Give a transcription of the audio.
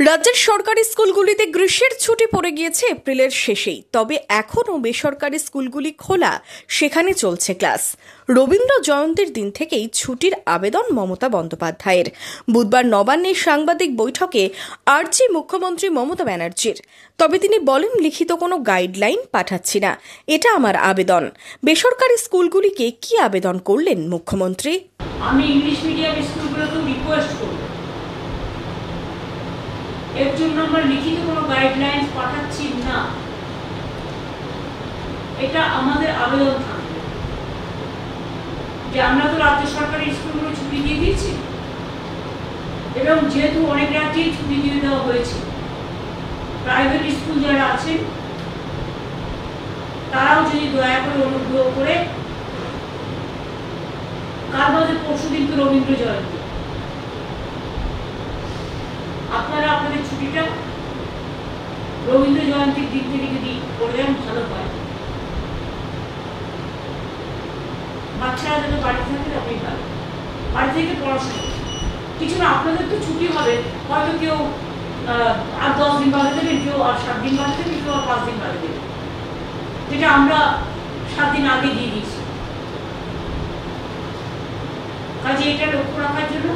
রাজ্যের সরকারি স্কুলগুলিতে গ্রীষ্মের ছুটি পড়ে গিয়েছে এপ্রিলের শেষেই, তবে এখনও বেসরকারি স্কুলগুলি খোলা, সেখানে চলছে ক্লাস। রবীন্দ্র জয়ন্তীর দিন থেকেই ছুটির আবেদন মমতা বন্দ্যোপাধ্যায়ের। বুধবার নবান্নে সাংবাদিক বৈঠকে আর্জি মুখ্যমন্ত্রী মমতা ব্যানার্জির। তবে তিনি বলেন, লিখিত কোনো গাইডলাইন পাঠাচ্ছি না, এটা আমার আবেদন। বেসরকারি স্কুলগুলিকে কি আবেদন করলেন মুখ্যমন্ত্রী? আমি ইংলিশ মিডিয়াম স্কুলগুলোকেও রিকোয়েস্ট করব, এর জন্য আমরা লিখিত কোনো গাইডলাইন্স পাঠাচ্ছি না, এটা আমাদের আবেদন থাকবে যে আমরা তো রাজ্য সরকারি স্কুলগুলো ছুটি দিয়ে দিয়েছি, এবং যেহেতু অনেক রাজ্যেই ছুটি দিয়ে দেওয়া হয়েছে, প্রাইভেট স্কুল যারা আছেন তারাও যদি দয়া করে অনুগ্রহ করে, কাল বাদে পরশু দিন তো রবীন্দ্র জয়ন্তী, আপনারা আপনাদের ছুটিটা রবীন্দ্র জয়ন্তীর দিন থেকে যদি করে দেন ভালো হয়। বাচ্চারা যাতে বাড়ি থাকে আপনি ভালো, বাড়ি থেকে পড়াশোনা কিছু না, আপনাদের তো ছুটি হবে, হয়তো কেউ আর 10 দিন বাদে দেবেন, কেউ আর 7 দিন বাদে দেবেন, কেউ আর 5 দিন বাদে দেবেন, যেটা আমরা 7 দিন আগে দিয়ে দিয়েছি। কাজে এটা লক্ষ্য রাখার জন্য